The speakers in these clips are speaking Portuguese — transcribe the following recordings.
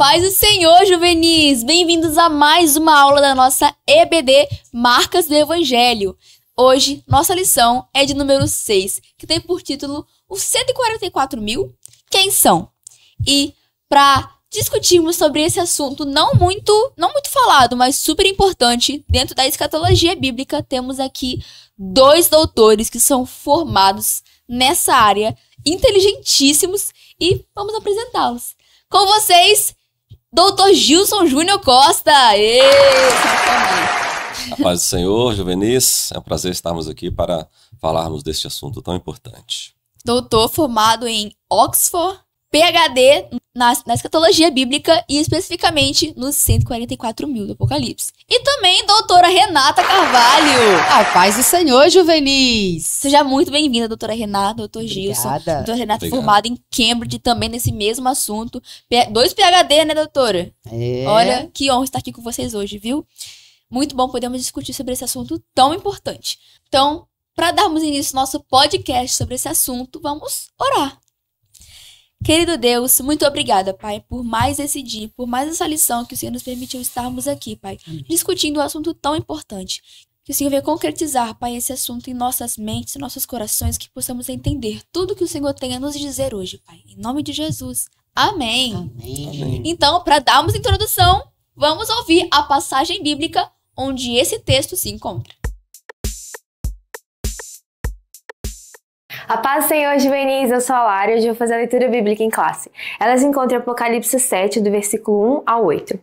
paz do Senhor, juvenis! Bem-vindos a mais uma aula da nossa EBD Marcas do Evangelho. Hoje, nossa lição é de número 6, que tem por título Os 144 mil, quem são? E para discutirmos sobre esse assunto não muito falado, mas super importante dentro da escatologia bíblica, temos aqui dois doutores que são formados nessa área, inteligentíssimos, e vamos apresentá-los. Com vocês, Dr. Gilson Júnior Costa. A paz do Senhor, juvenis. É um prazer estarmos aqui para falarmos deste assunto tão importante. Doutor formado em Oxford, PhD na escatologia bíblica e especificamente nos 144 mil do Apocalipse. E também doutora Renata Carvalho. A paz do Senhor, juvenis. Seja muito bem-vinda, doutora Renata, doutor Gilson. Doutora Renata formada em Cambridge também nesse mesmo assunto. 2 PhD, né, doutora? Olha, que honra estar aqui com vocês hoje, viu? Muito bom podermos discutir sobre esse assunto tão importante. Então, para darmos início ao nosso podcast sobre esse assunto, vamos orar. Querido Deus, muito obrigada, Pai, por mais esse dia, por mais essa lição que o Senhor nos permitiu estarmos aqui, Pai, discutindo um assunto tão importante. Que o Senhor venha concretizar, Pai, esse assunto em nossas mentes, em nossos corações, que possamos entender tudo que o Senhor tem a nos dizer hoje, Pai. Em nome de Jesus. Amém. Amém. Então, para darmos introdução, vamos ouvir a passagem bíblica onde esse texto se encontra. A paz do Senhor, juvenis, eu sou a Lara e hoje eu vou fazer a leitura bíblica em classe. Ela se encontra em Apocalipse 7, do versículo 1 ao 8.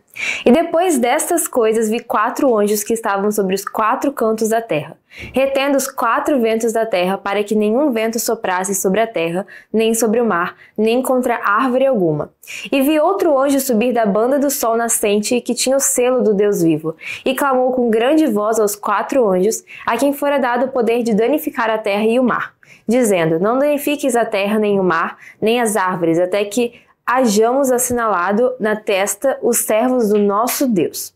E depois destas coisas vi 4 anjos que estavam sobre os 4 cantos da terra, retendo os 4 ventos da terra, para que nenhum vento soprasse sobre a terra, nem sobre o mar, nem contra árvore alguma. E vi outro anjo subir da banda do sol nascente, que tinha o selo do Deus vivo, e clamou com grande voz aos 4 anjos, a quem fora dado o poder de danificar a terra e o mar, dizendo: não danifiques a terra, nem o mar, nem as árvores, até que hajamos assinalado na testa os servos do nosso Deus.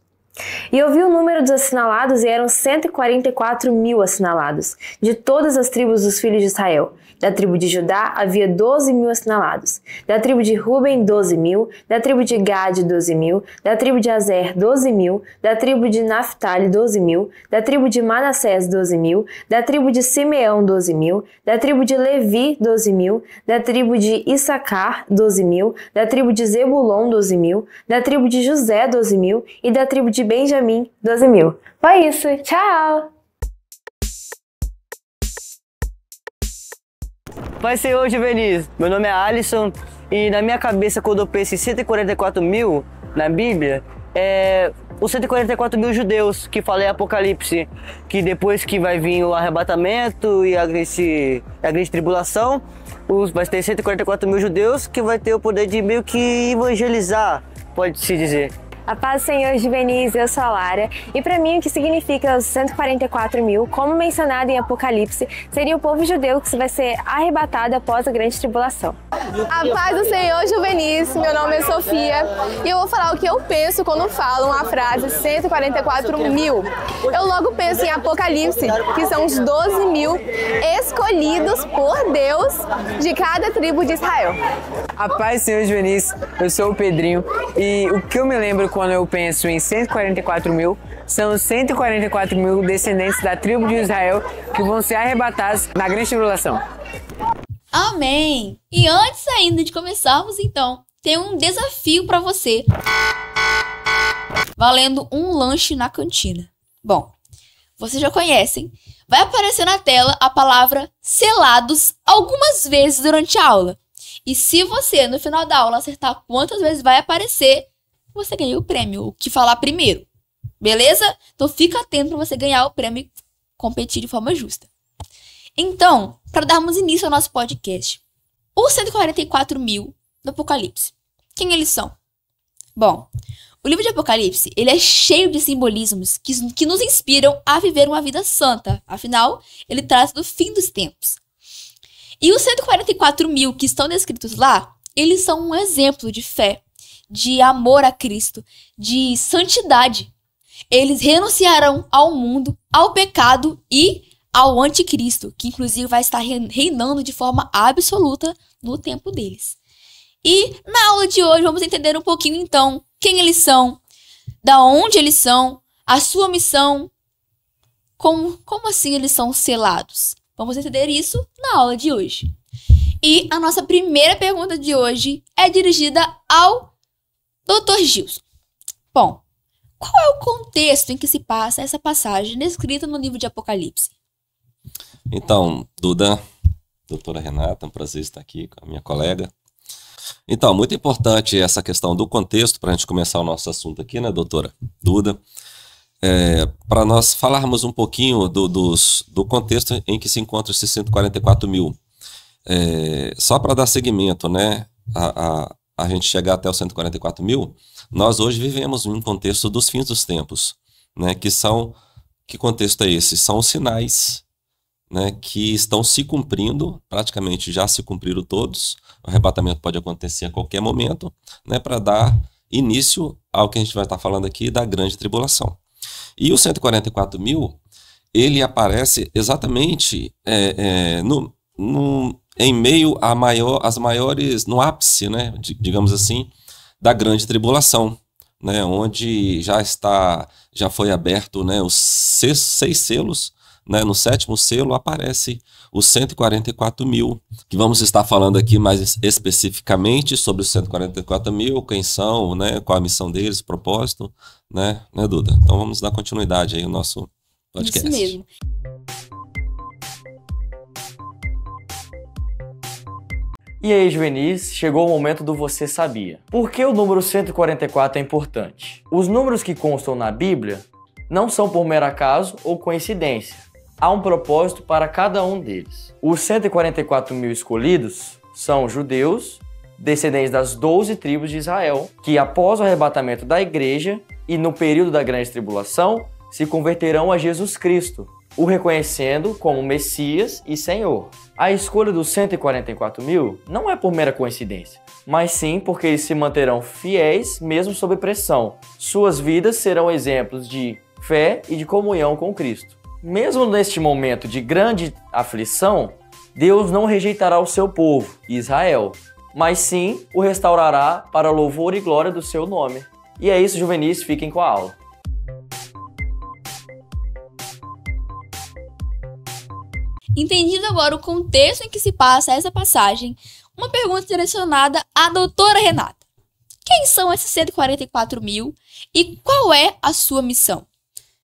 E eu vi o número dos assinalados, e eram 144 mil assinalados, de todas as tribos dos filhos de Israel. Da tribo de Judá havia 12 mil assinalados, da tribo de Ruben 12 mil, da tribo de Gade 12 mil, da tribo de Azer 12 mil, da tribo de Naphtali 12 mil, da tribo de Manassés 12 mil, da tribo de Simeão 12 mil, da tribo de Levi 12 mil, da tribo de Issacar 12 mil, da tribo de Zebulon 12 mil, da tribo de José 12 mil e da tribo de Benjamim 12 mil. Foi isso, tchau! Paz Senhor, juvenis. Meu nome é Alisson e na minha cabeça, quando eu penso em 144 mil na Bíblia, os 144 mil judeus que fala em Apocalipse, que depois que vai vir o arrebatamento e a grande tribulação, vai ter 144 mil judeus que vai ter o poder de meio que evangelizar, pode-se dizer. A paz do Senhor, juvenis, eu sou a Lara, e para mim o que significa os 144 mil, como mencionado em Apocalipse, seria o povo judeu que vai ser arrebatado após a grande tribulação. A paz do Senhor, juvenis, meu nome é Sofia, e eu vou falar o que eu penso quando falam a frase 144 mil. Eu logo penso em Apocalipse, que são os 12 mil escolhidos por Deus de cada tribo de Israel. A paz do Senhor, juvenis, eu sou o Pedrinho, e o que eu me lembro quando eu penso em 144 mil, são os 144 mil descendentes da tribo de Israel que vão ser arrebatados na grande tribulação. Amém! E antes ainda de começarmos, então, tem um desafio para você, valendo um lanche na cantina. Bom, vocês já conhecem, vai aparecer na tela a palavra selados algumas vezes durante a aula. E se você, no final da aula, acertar quantas vezes vai aparecer, você ganha o prêmio, o que falar primeiro. Beleza? Então fica atento para você ganhar o prêmio e competir de forma justa. Então, para darmos início ao nosso podcast, os 144 mil do Apocalipse, quem eles são? Bom, o livro de Apocalipse, ele é cheio de simbolismos que nos inspiram a viver uma vida santa. Afinal, ele trata do fim dos tempos. E os 144 mil que estão descritos lá, eles são um exemplo de fé, de amor a Cristo, de santidade. Eles renunciarão ao mundo, ao pecado e ao anticristo, que inclusive vai estar reinando de forma absoluta no tempo deles. E na aula de hoje vamos entender um pouquinho então quem eles são, da onde eles são, a sua missão, como assim eles são selados. Vamos entender isso na aula de hoje. E a nossa primeira pergunta de hoje é dirigida ao Dr. Gilson. Bom, qual é o contexto em que se passa essa passagem descrita no livro de Apocalipse? Então, Duda, doutora Renata, um prazer estar aqui com a minha colega. Então, muito importante essa questão do contexto, para a gente começar o nosso assunto aqui, né, doutora Duda? Para nós falarmos um pouquinho do contexto em que se encontra esses 144 mil. Só para dar seguimento, né, a gente chegar até os 144 mil, nós hoje vivemos em um contexto dos fins dos tempos, né, que contexto é esse? São os sinais, né, que estão se cumprindo, praticamente já se cumpriram todos, o arrebatamento pode acontecer a qualquer momento, né, para dar início ao que a gente vai estar falando aqui da grande tribulação. E os 144 mil, ele aparece exatamente em meio às maiores, no ápice, né, digamos assim, da grande tribulação, né, onde já foi aberto, né, os 6 selos, né, no 7º selo aparece os 144 mil, que vamos estar falando aqui mais especificamente sobre os 144 mil, quem são, né, qual a missão deles, propósito, né, Duda? Então vamos dar continuidade aí ao nosso podcast. Isso mesmo. E aí, juvenis, chegou o momento do Você Sabia. Por que o número 144 é importante? Os números que constam na Bíblia não são por mero acaso ou coincidência. Há um propósito para cada um deles. Os 144 mil escolhidos são judeus, descendentes das 12 tribos de Israel, que após o arrebatamento da igreja e no período da grande tribulação, se converterão a Jesus Cristo, o reconhecendo como Messias e Senhor. A escolha dos 144 mil não é por mera coincidência, mas sim porque eles se manterão fiéis mesmo sob pressão. Suas vidas serão exemplos de fé e de comunhão com Cristo. Mesmo neste momento de grande aflição, Deus não rejeitará o seu povo, Israel, mas sim o restaurará para louvor e glória do seu nome. E é isso, juvenis, fiquem com a aula. Entendido agora o contexto em que se passa essa passagem, uma pergunta direcionada à doutora Renata. Quem são esses 144 mil e qual é a sua missão?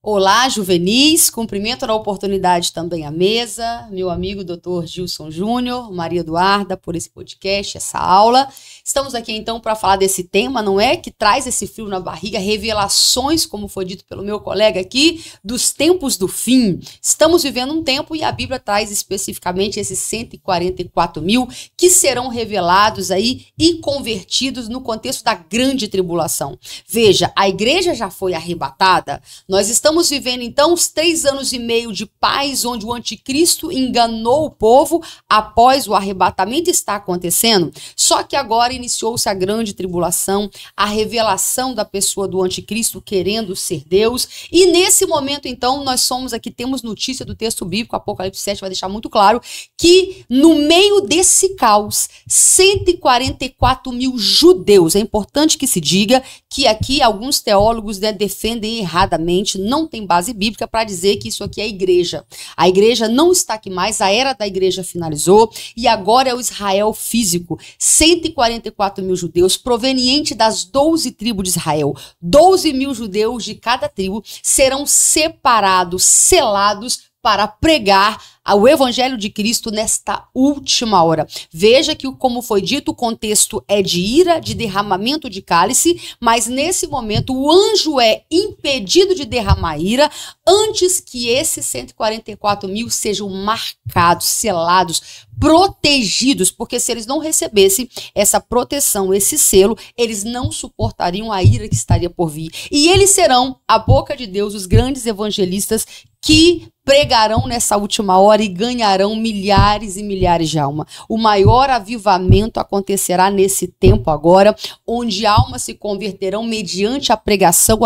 Olá, juvenis, cumprimento na oportunidade também à mesa, meu amigo Dr. Gilson Júnior, Maria Eduarda, por esse podcast, essa aula. Estamos aqui então para falar desse tema, não é? Que traz esse frio na barriga, revelações, como foi dito pelo meu colega aqui, dos tempos do fim. Estamos vivendo um tempo e a Bíblia traz especificamente esses 144 mil que serão revelados aí e convertidos no contexto da grande tribulação. Veja, a igreja já foi arrebatada, nós estamos vivendo então os 3 anos e meio de paz, onde o anticristo enganou o povo após o arrebatamento está acontecendo. Só que agora iniciou-se a grande tribulação, a revelação da pessoa do anticristo querendo ser Deus. E nesse momento então nós temos notícia do texto bíblico, Apocalipse 7 vai deixar muito claro que no meio desse caos, 144 mil judeus, é importante que se diga que aqui alguns teólogos defendem erradamente, não tem base bíblica para dizer que isso aqui é a igreja. A igreja não está aqui mais, a era da igreja finalizou e agora é o Israel físico. 144 mil judeus provenientes das 12 tribos de Israel. 12 mil judeus de cada tribo serão separados, selados para pregar o evangelho de Cristo nesta última hora. Veja que, como foi dito, o contexto é de ira, de derramamento de cálice, mas nesse momento o anjo é impedido de derramar ira antes que esses 144 mil sejam marcados, selados, protegidos, porque se eles não recebessem essa proteção, esse selo, eles não suportariam a ira que estaria por vir. E eles serão a boca de Deus, os grandes evangelistas que pregarão nessa última hora e ganharão milhares e milhares de almas. O maior avivamento acontecerá nesse tempo agora, onde almas se converterão mediante a pregação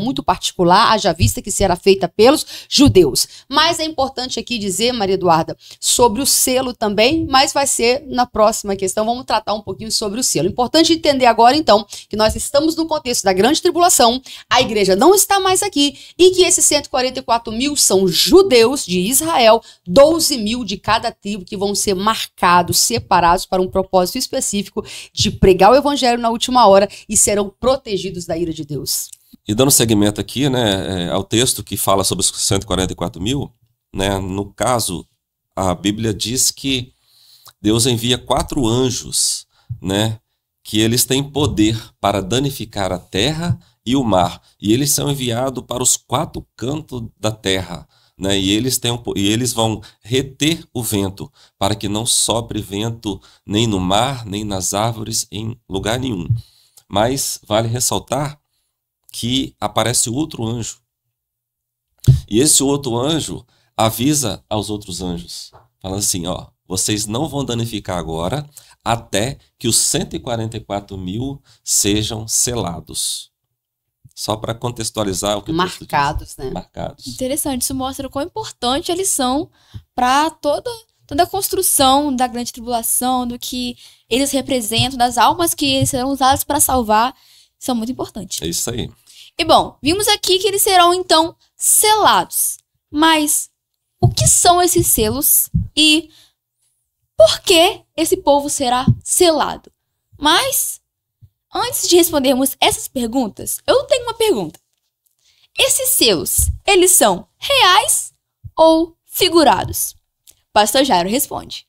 muito particular, haja vista que será feita pelos judeus. Mas é importante aqui dizer, Maria Eduarda, sobre o selo também, mas vai ser na próxima questão, vamos tratar um pouquinho sobre o selo. Importante entender agora, então, que nós estamos no contexto da grande tribulação, a igreja não está mais aqui, e que esses 144 mil são judeus de Israel, 12 mil de cada tribo que vão ser marcados, separados para um propósito específico de pregar o evangelho na última hora e serão protegidos da ira de Deus. E dando seguimento aqui, né, ao texto que fala sobre os 144 mil, né, no caso, a Bíblia diz que Deus envia 4 anjos, né, que eles têm poder para danificar a terra e o mar, e eles são enviados para os 4 cantos da terra, né? E eles vão reter o vento, para que não sopre vento nem no mar, nem nas árvores, em lugar nenhum. Mas vale ressaltar que aparece outro anjo. E esse outro anjo avisa aos outros anjos, falando assim, ó, vocês não vão danificar agora, até que os 144 mil sejam selados. Só para contextualizar o que marcados, né? Marcados. Interessante, isso mostra o quão importante eles são para toda a construção da grande tribulação, do que eles representam, das almas que serão usadas para salvar, são muito importantes. É isso aí. E bom, vimos aqui que eles serão então selados. Mas o que são esses selos e por que esse povo será selado? Mas antes de respondermos essas perguntas, eu tenho uma pergunta. Esses selos, eles são reais ou figurados? Pastor Jairo responde.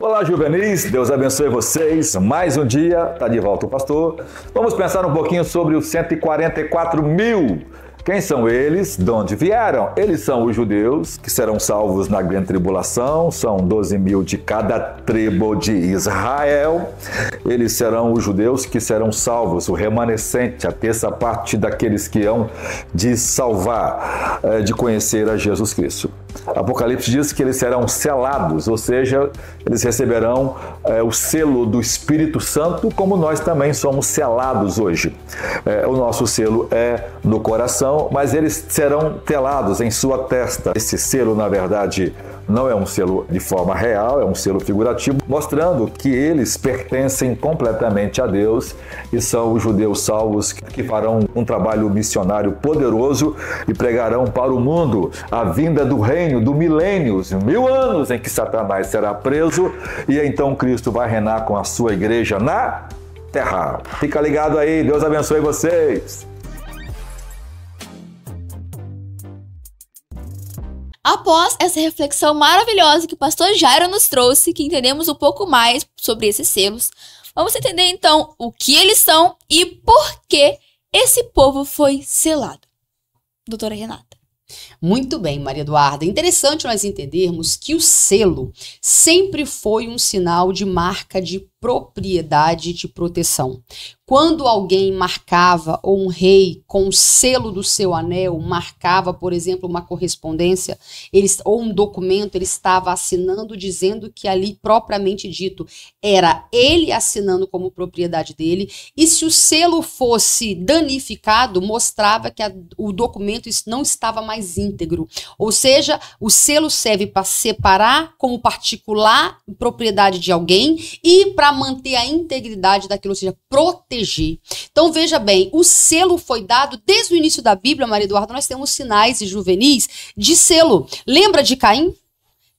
Olá, juvenis, Deus abençoe vocês. Mais um dia, está de volta o pastor. Vamos pensar um pouquinho sobre os 144 mil. Quem são eles? De onde vieram? Eles são os judeus, que serão salvos na grande tribulação, são 12 mil de cada tribo de Israel. Eles serão os judeus que serão salvos, o remanescente, a terça parte daqueles que hão de salvar, de conhecer a Jesus Cristo. Apocalipse diz que eles serão selados, ou seja, eles receberão o selo do Espírito Santo, como nós também somos selados hoje. O nosso selo é no coração, mas eles serão telados em sua testa. Esse selo, na verdade, não é um selo de forma real, é um selo figurativo, mostrando que eles pertencem completamente a Deus e são os judeus salvos que farão um trabalho missionário poderoso e pregarão para o mundo a vinda do reino, do milênio, os 1000 anos em que Satanás será preso e então Cristo vai reinar com a sua igreja na terra. Fica ligado aí, Deus abençoe vocês. Após essa reflexão maravilhosa que o pastor Jairo nos trouxe, que entendemos um pouco mais sobre esses selos, vamos entender então o que eles são e por que esse povo foi selado. Doutora Renata. Muito bem, Maria Eduarda. Interessante nós entendermos que o selo sempre foi um sinal de marca de propriedade de proteção. Quando alguém marcava, ou um rei com o selo do seu anel, marcava, por exemplo, uma correspondência, ou um documento, ele estava assinando, dizendo que ali, propriamente dito, era ele assinando como propriedade dele, e se o selo fosse danificado, mostrava que o documento não estava mais íntegro. Ou seja, o selo serve para separar como particular propriedade de alguém e para manter a integridade daquilo, ou seja, proteger. Então, veja bem, o selo foi dado desde o início da Bíblia, Maria Eduarda, nós temos sinais e juvenis de selo. Lembra de Caim?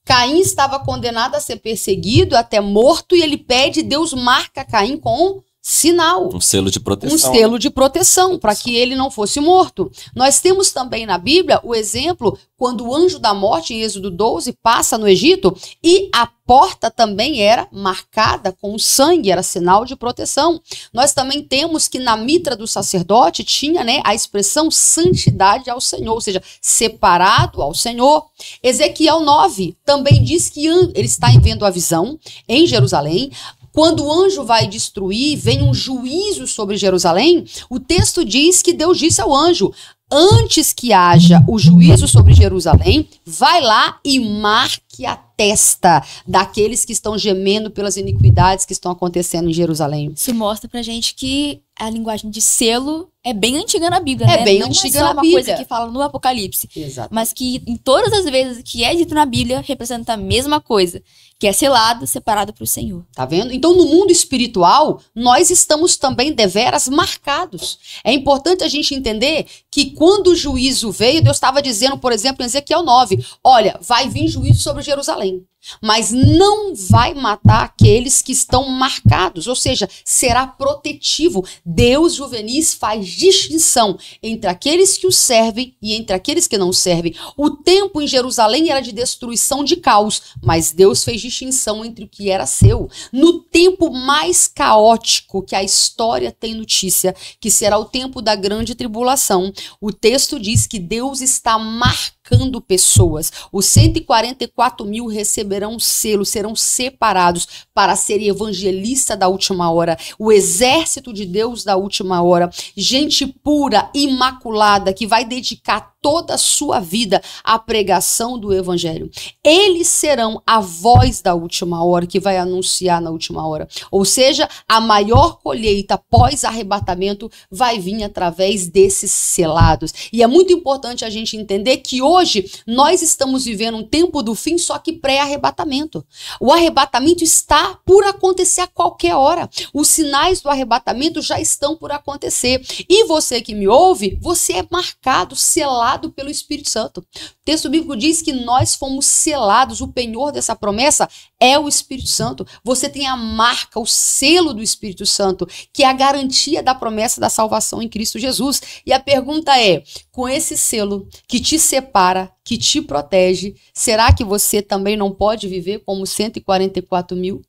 Caim estava condenado a ser perseguido, até morto, e ele pede, Deus marca Caim com sinal. Um selo de proteção. Um selo de proteção, para que ele não fosse morto. Nós temos também na Bíblia o exemplo quando o anjo da morte, em Êxodo 12, passa no Egito e a porta também era marcada com sangue, era sinal de proteção. Nós também temos que na mitra do sacerdote tinha, né, a expressão santidade ao Senhor, ou seja, separado ao Senhor. Ezequiel 9 também diz que ele está vendo a visão em Jerusalém, Quando o anjo vai destruir, vem um juízo sobre Jerusalém, o texto diz que Deus disse ao anjo: antes que haja o juízo sobre Jerusalém, vai lá e marque a testa daqueles que estão gemendo pelas iniquidades que estão acontecendo em Jerusalém. Isso mostra pra gente que a linguagem de selo é bem antiga na Bíblia, É né? bem Não antiga é só na uma Bíblia. coisa que fala no Apocalipse, Exato. mas que em todas as vezes que é dito na Bíblia, representa a mesma coisa, que é selado, separado pro Senhor. Tá vendo? Então, no mundo espiritual, nós estamos também deveras marcados. É importante a gente entender que quando o juízo veio, Deus estava dizendo, por exemplo, em Ezequiel 9, olha, vai vir juízo sobre Jerusalém, mas não vai matar aqueles que estão marcados, ou seja, será protetivo. Deus, Juvenis, faz distinção entre aqueles que o servem e entre aqueles que não servem. O tempo em Jerusalém era de destruição, de caos, mas Deus fez distinção entre o que era seu. No tempo mais caótico que a história tem notícia, que será o tempo da grande tribulação, o texto diz que Deus está marcando pessoas. Os 144 mil receberão selo, serão separados para serem evangelistas da última hora, o exército de Deus da última hora, gente pura, imaculada, que vai dedicar toda a sua vida à pregação do evangelho. Eles serão a voz da última hora, que vai anunciar na última hora. Ou seja, a maior colheita pós-arrebatamento vai vir através desses selados. E é muito importante a gente entender que hoje nós estamos vivendo um tempo do fim, só que pré-arrebatamento. O arrebatamento está por acontecer a qualquer hora. Os sinais do arrebatamento já estão por acontecer. E você que me ouve, você é marcado, selado pelo Espírito Santo. O texto bíblico diz que nós fomos selados, o penhor dessa promessa é o Espírito Santo. Você tem a marca, o selo do Espírito Santo, que é a garantia da promessa da salvação em Cristo Jesus. E a pergunta é, com esse selo que te separa, que te protege, será que você também não pode viver como 144 mil?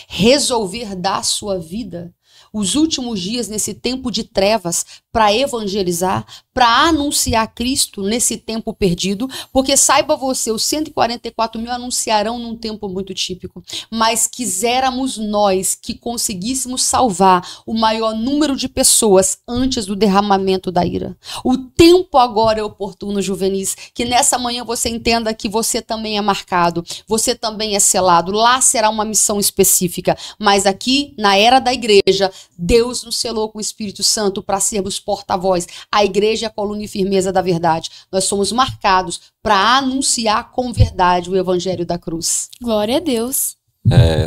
Resolver dar a sua vida os últimos dias nesse tempo de trevas para evangelizar, para anunciar Cristo nesse tempo perdido, porque saiba você, os 144 mil anunciarão num tempo muito típico, mas quiséramos nós que conseguíssemos salvar o maior número de pessoas antes do derramamento da ira. O tempo agora é oportuno, Juvenis, que nessa manhã você entenda que você também é marcado, você também é selado, lá será uma missão específica, mas aqui, na era da igreja, Deus nos selou com o Espírito Santo para sermos porta-voz. A igreja é a coluna e firmeza da verdade. Nós somos marcados para anunciar com verdade o evangelho da cruz. Glória a Deus.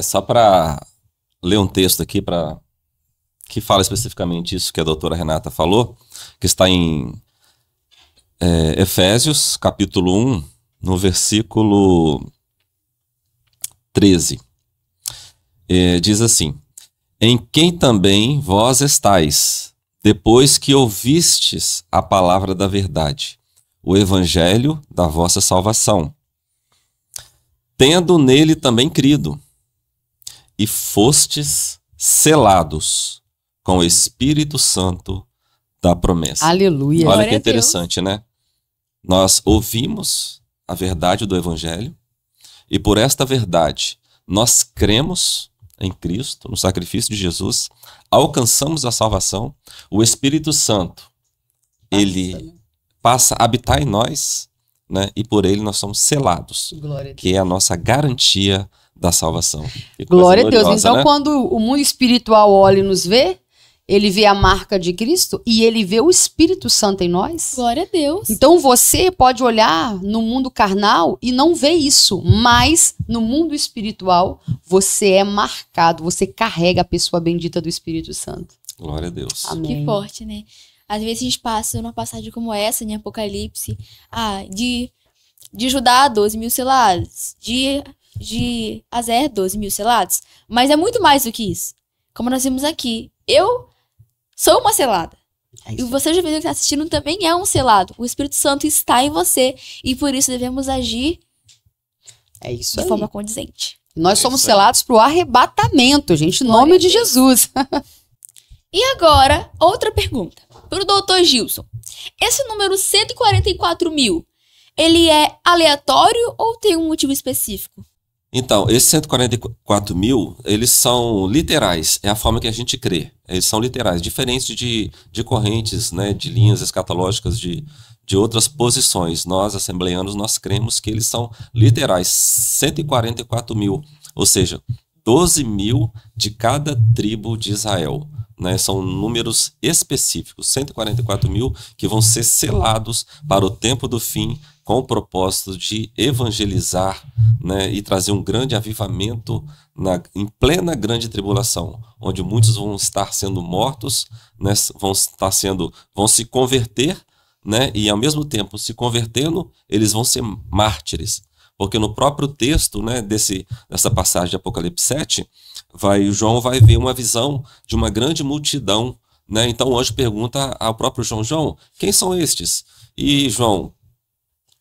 Só para ler um texto aqui que fala especificamente isso que a doutora Renata falou, que está em Efésios, capítulo 1, no versículo 13. Diz assim: em quem também vós estáis, depois que ouvistes a palavra da verdade, o evangelho da vossa salvação, tendo nele também crido, e fostes selados com o Espírito Santo da promessa. Aleluia. Olha Glória que a Deus. interessante, né? Nós ouvimos a verdade do evangelho, e por esta verdade nós cremos em Cristo, no sacrifício de Jesus, alcançamos a salvação, o Espírito Santo, ele passa a habitar em nós, né? E por ele nós somos selados, Glória a Deus. que é a nossa garantia da salvação. Que coisa Glória a Deus. gloriosa, Então, né? quando o mundo espiritual olha e nos vê, ele vê a marca de Cristo e ele vê o Espírito Santo em nós. Glória a Deus. Então você pode olhar no mundo carnal e não ver isso, mas no mundo espiritual você é marcado, você carrega a pessoa bendita do Espírito Santo. Glória a Deus. Amém. Que forte, né? Às vezes a gente passa numa passagem como essa, em Apocalipse, de Judá, 12 mil selados, de Azer, 12 mil selados, mas é muito mais do que isso. Como nós vimos aqui, eu sou uma selada. É E isso. você, jovem que está assistindo, também é um selado. O Espírito Santo está em você e por isso devemos agir É isso de aí. forma condizente. Nós somos isso aí. selados para o arrebatamento, gente, em Glória nome a de Deus. Jesus. E agora, outra pergunta para o doutor Gilson. Esse número 144 mil, ele é aleatório ou tem um motivo específico? Então, esses 144 mil, eles são literais, é a forma que a gente crê. Eles são literais, diferentes de correntes, né, de linhas escatológicas de outras posições. Nós, assembleianos, nós cremos que eles são literais, 144 mil, ou seja, 12 mil de cada tribo de Israel. Né, são números específicos, 144 mil que vão ser selados para o tempo do fim, com o propósito de evangelizar, né, e trazer um grande avivamento em plena grande tribulação, onde muitos vão estar sendo mortos, né, vão se converter, né, e ao mesmo tempo se convertendo, eles vão ser mártires. Porque no próprio texto, né, dessa passagem de Apocalipse 7, João vai ver uma visão de uma grande multidão, né? Então o anjo pergunta ao próprio João, quem são estes? E João,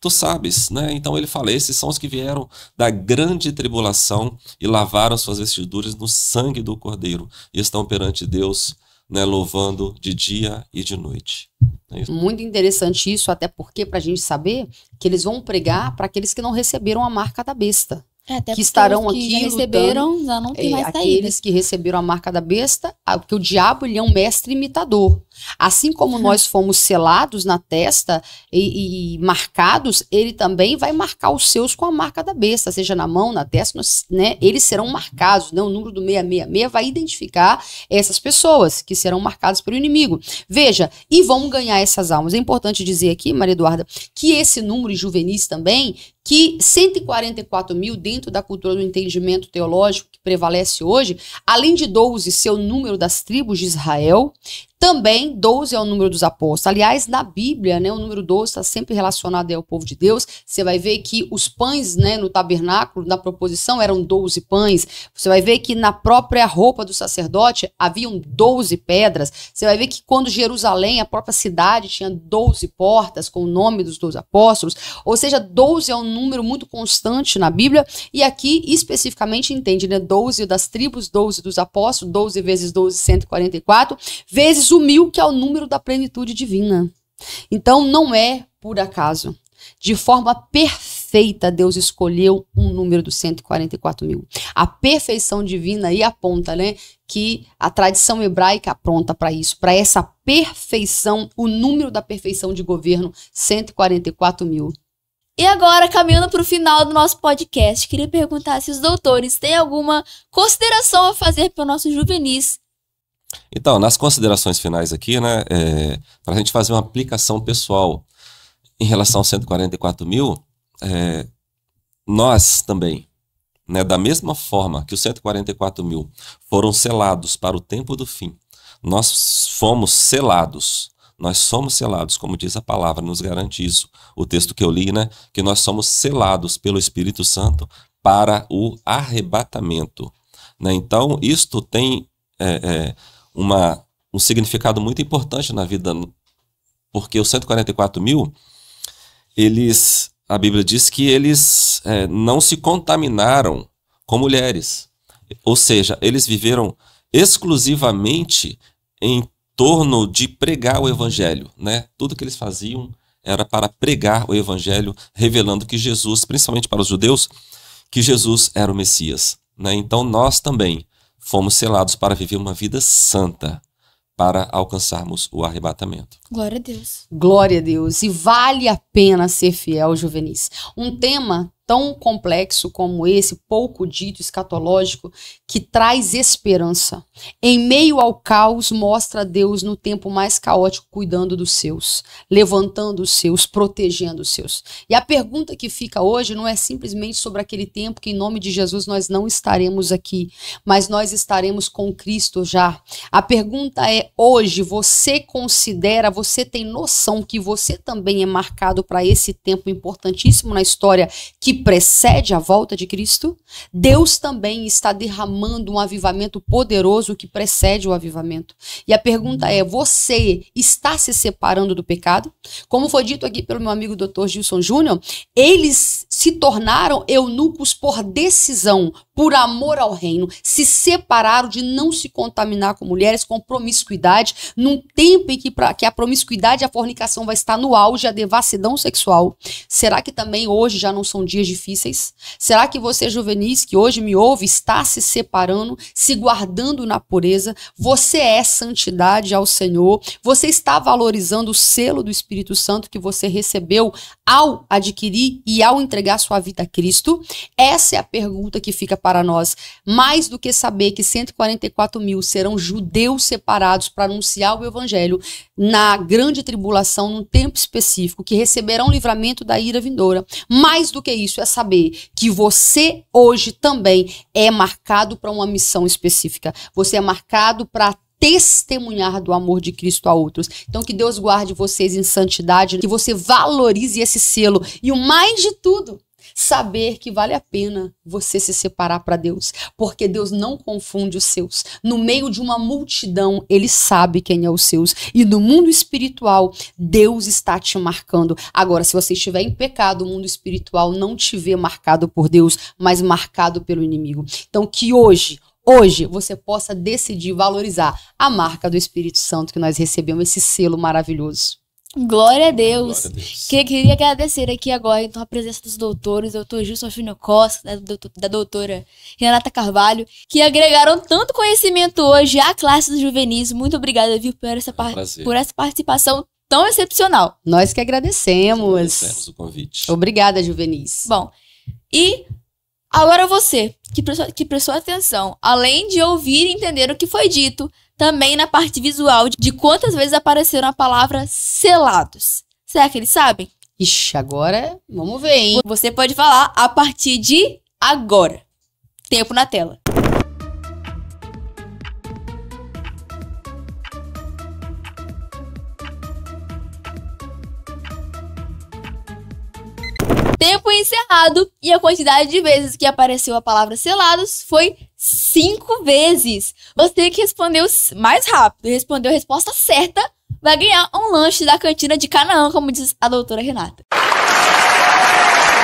tu sabes, né? Então ele fala, esses são os que vieram da grande tribulação e lavaram suas vestiduras no sangue do Cordeiro e estão perante Deus, né, louvando de dia e de noite. É isso. Muito interessante isso, até porque para a gente saber que eles vão pregar para aqueles que não receberam a marca da besta. Até que estarão aqui já receberam, já não tem mais saída. Aqueles que receberam a marca da besta, porque o diabo ele é um mestre imitador. Assim como nós fomos selados na testa e marcados, ele também vai marcar os seus com a marca da besta, seja na mão, na testa, né? Eles serão marcados, né? O número do 666 vai identificar essas pessoas que serão marcadas pelo inimigo. Veja, e vão ganhar essas almas. É importante dizer aqui, Maria Eduarda, que esse número de juvenis também, que 144 mil dentro da cultura do entendimento teológico que prevalece hoje, além de 12 ser o número das tribos de Israel, também 12 é o número dos apóstolos. Aliás, na Bíblia, né, o número 12 está sempre relacionado ao povo de Deus. Você vai ver que os pães, né, no tabernáculo, na proposição, eram 12 pães. Você vai ver que na própria roupa do sacerdote haviam 12 pedras. Você vai ver que quando Jerusalém, a própria cidade, tinha 12 portas com o nome dos 12 apóstolos. Ou seja, 12 é um número muito constante na Bíblia. E aqui, especificamente, entende, né, 12 das tribos, 12 dos apóstolos, 12 vezes 12, 144, vezes o 1000, que é o número da plenitude divina. Então, não é por acaso. De forma perfeita, Deus escolheu um número dos 144 mil. A perfeição divina aí aponta, né, que a tradição hebraica aponta para isso, para essa perfeição, o número da perfeição de governo, 144 mil. E agora, caminhando para o final do nosso podcast, queria perguntar se os doutores têm alguma consideração a fazer para os nossos juvenis. Então, nas considerações finais aqui, né, para a gente fazer uma aplicação pessoal em relação aos 144 mil, nós também, né, da mesma forma que os 144 mil foram selados para o tempo do fim, nós somos selados, como diz a palavra, nos garante isso, o texto que eu li, né, que nós somos selados pelo Espírito Santo para o arrebatamento. Né? Então, isto tem um significado muito importante na vida, porque os 144 mil, a Bíblia diz que eles não se contaminaram com mulheres, ou seja, eles viveram exclusivamente em torno de pregar o evangelho, né? Tudo que eles faziam era para pregar o evangelho, revelando que Jesus, principalmente para os judeus, que Jesus era o Messias, né? Então nós também fomos selados para viver uma vida santa, para alcançarmos o arrebatamento. Glória a Deus. Glória a Deus. E vale a pena ser fiel, juvenis. Um tema tão complexo como esse, pouco dito, escatológico, que traz esperança. Em meio ao caos, mostra Deus no tempo mais caótico, cuidando dos seus, levantando os seus, protegendo os seus. E a pergunta que fica hoje não é simplesmente sobre aquele tempo que, em nome de Jesus, nós não estaremos aqui, mas nós estaremos com Cristo já. A pergunta é, hoje, você considera, você tem noção que você também é marcado para esse tempo importantíssimo na história que precede a volta de Cristo? Deus também está derramando um avivamento poderoso que precede o avivamento. E a pergunta é, você está se separando do pecado? Como foi dito aqui pelo meu amigo Dr. Gilson Júnior, eles se tornaram eunucos por decisão, por amor ao reino, se separaram de não se contaminar com mulheres, com promiscuidade, num tempo em que a promiscuidade e a fornicação vai estar no auge, a devassidão sexual. Será que também hoje já não são dias difíceis? Será que você, juvenis, que hoje me ouve, está se separando, se guardando na pureza? Você é santidade ao Senhor? Você está valorizando o selo do Espírito Santo que você recebeu ao adquirir e ao entregar sua vida a Cristo? Essa é a pergunta que fica para nós. Mais do que saber que 144 mil serão judeus separados para anunciar o evangelho na grande tribulação, num tempo específico, que receberão livramento da ira vindoura. Mais do que isso é saber que você hoje também é marcado para uma missão específica. Você é marcado para testemunhar do amor de Cristo a outros. Então que Deus guarde vocês em santidade, que você valorize esse selo e o mais de tudo, saber que vale a pena você se separar para Deus, porque Deus não confunde os seus. No meio de uma multidão, Ele sabe quem é os seus. E no mundo espiritual, Deus está te marcando. Agora, se você estiver em pecado, o mundo espiritual não te vê marcado por Deus, mas marcado pelo inimigo. Então que hoje você possa decidir valorizar a marca do Espírito Santo que nós recebemos, esse selo maravilhoso. Glória a Deus. Glória a Deus. Queria agradecer aqui agora então a presença dos doutores, doutor Gilson Júnior Costa, da doutora Renata Carvalho, que agregaram tanto conhecimento hoje à classe dos juvenis. Muito obrigada, viu, por essa participação tão excepcional. Nós que agradecemos. Agradecemos o convite. Obrigada, juvenis. Bom, e agora você, que prestou atenção, além de ouvir e entender o que foi dito, também na parte visual de quantas vezes apareceram a palavra selados. Será que eles sabem? Ixi, agora vamos ver, hein? Você pode falar a partir de agora. Tempo na tela. Tempo encerrado, e a quantidade de vezes que apareceu a palavra selados foi 5 vezes. Você que respondeu mais rápido, respondeu a resposta certa, vai ganhar um lanche da cantina de Canaã, como diz a doutora Renata.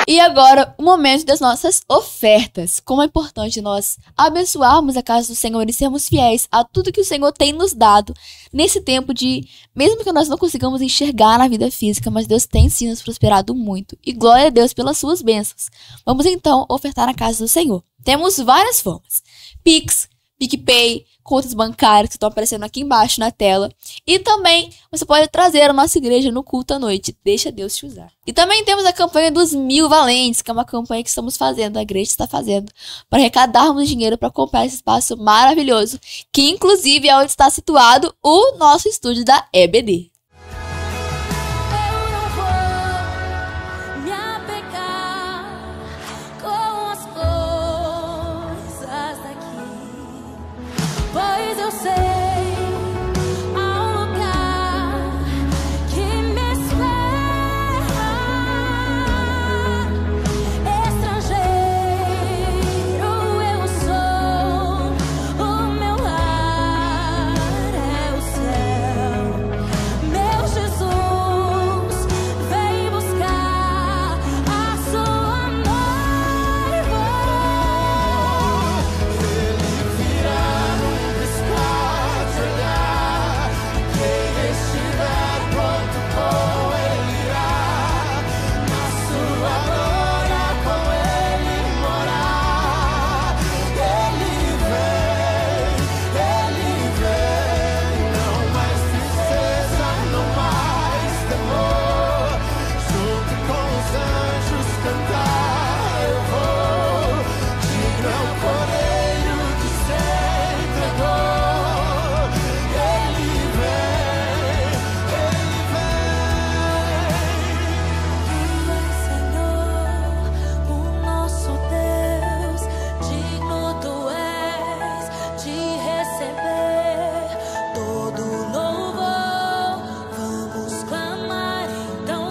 E agora, o momento das nossas ofertas. Como é importante nós abençoarmos a casa do Senhor e sermos fiéis a tudo que o Senhor tem nos dado nesse tempo de... Mesmo que nós não consigamos enxergar na vida física, mas Deus tem sim nos prosperado muito. E glória a Deus pelas suas bênçãos. Vamos então ofertar na casa do Senhor. Temos várias formas. Pix, PicPay, contas bancárias que estão aparecendo aqui embaixo na tela. E também você pode trazer a nossa igreja no culto à noite. Deixa Deus te usar. E também temos a campanha dos 1000 valentes, que é uma campanha que estamos fazendo, a igreja está fazendo, para arrecadarmos dinheiro para comprar esse espaço maravilhoso, que inclusive é onde está situado o nosso estúdio da EBD.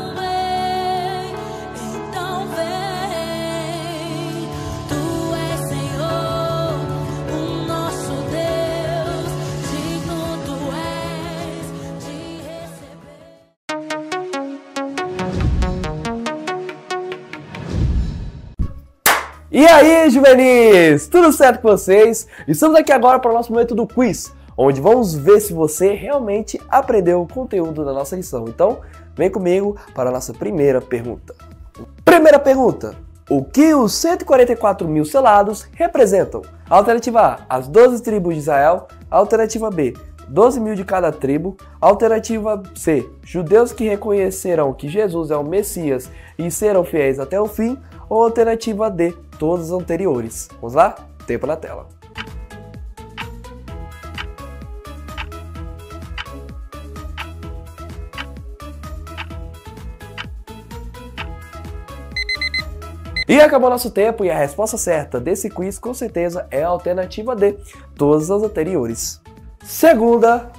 Vem, então vem. E aí, juvenis? Tudo certo com vocês? Estamos aqui agora para o nosso momento do quiz, onde vamos ver se você realmente aprendeu o conteúdo da nossa lição. Então, vem comigo para a nossa primeira pergunta. Primeira pergunta. O que os 144 mil selados representam? Alternativa A, as 12 tribos de Israel. Alternativa B, 12 mil de cada tribo. Alternativa C, judeus que reconhecerão que Jesus é o Messias e serão fiéis até o fim. Ou alternativa D, todos os anteriores. Vamos lá? Tempo na tela. E acabou nosso tempo, e a resposta certa desse quiz com certeza é a alternativa D, todas as anteriores. Segunda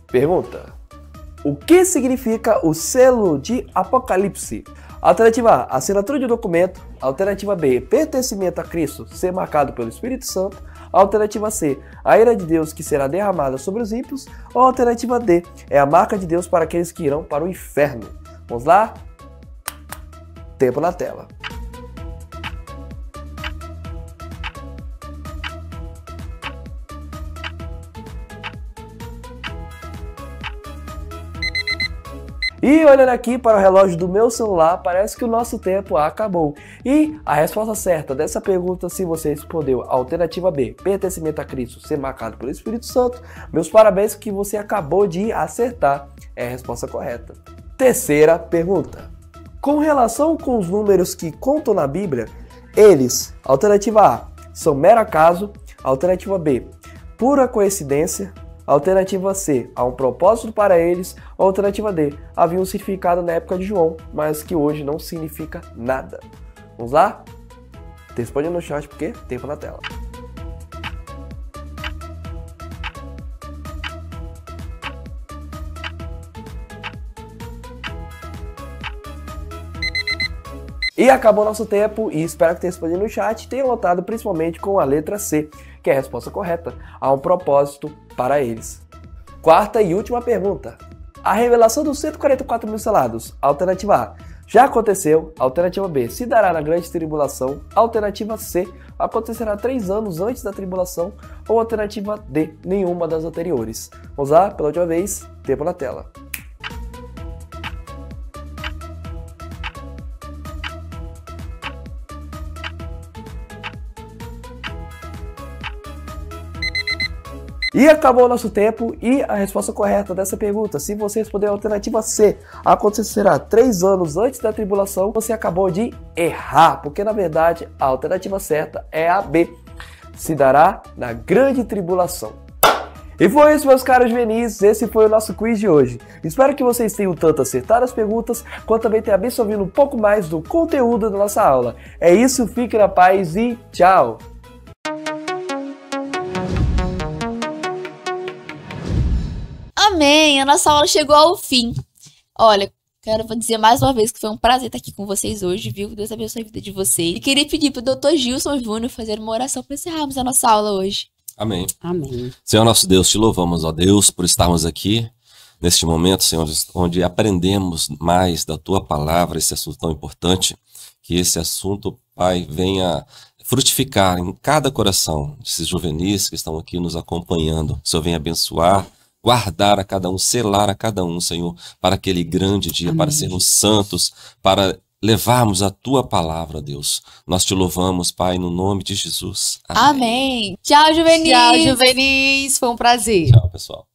pergunta. O que significa o selo de Apocalipse? Alternativa A, assinatura de documento. Alternativa B, pertencimento a Cristo, ser marcado pelo Espírito Santo. Alternativa C, a ira de Deus que será derramada sobre os ímpios. Ou alternativa D, é a marca de Deus para aqueles que irão para o inferno. Vamos lá? Tempo na tela. E olhando aqui para o relógio do meu celular, parece que o nosso tempo acabou. E a resposta certa dessa pergunta, se você respondeu a alternativa B, pertencimento a Cristo, ser marcado pelo Espírito Santo, meus parabéns que você acabou de acertar. É a resposta correta. Terceira pergunta. Com relação com os números que contam na Bíblia, eles, alternativa A, são mero acaso. Alternativa B, pura coincidência. Alternativa C, há um propósito para eles. Alternativa D, havia um significado na época de João, mas que hoje não significa nada. Vamos lá? Responde no chat porque tempo na tela. E acabou nosso tempo e espero que tenha respondido no chat e tenha votado principalmente com a letra C, que é a resposta correta. Há um propósito para eles. Quarta e última pergunta. A revelação dos 144 mil selados. Alternativa A, já aconteceu. Alternativa B, se dará na grande tribulação. Alternativa C, acontecerá 3 anos antes da tribulação. Ou alternativa D, nenhuma das anteriores. Vamos lá, pela última vez, tempo na tela. E acabou o nosso tempo e a resposta correta dessa pergunta, se você responder a alternativa C, acontecerá 3 anos antes da tribulação, você acabou de errar, porque na verdade a alternativa certa é a B, se dará na grande tribulação. E foi isso, meus caros juvenis, esse foi o nosso quiz de hoje. Espero que vocês tenham tanto acertado as perguntas, quanto também tenham absorvido um pouco mais do conteúdo da nossa aula. É isso, fique na paz e tchau! Amém! A nossa aula chegou ao fim. Olha, vou dizer mais uma vez que foi um prazer estar aqui com vocês hoje, viu? Deus abençoe a vida de vocês. E queria pedir pro Dr. Gilson Júnior fazer uma oração para encerrarmos a nossa aula hoje. Amém. Amém. Senhor nosso Deus, te louvamos, ó Deus, por estarmos aqui neste momento, Senhor, onde aprendemos mais da tua palavra, esse assunto tão importante, que esse assunto, Pai, venha frutificar em cada coração desses juvenis que estão aqui nos acompanhando. O Senhor venha abençoar, guardar a cada um, selar a cada um, Senhor, para aquele grande dia, Amém. para sermos santos, para levarmos a tua palavra, Deus. Nós te louvamos, Pai, no nome de Jesus. Amém. Tchau, juvenis! Tchau, juvenis! Foi um prazer. Tchau, pessoal.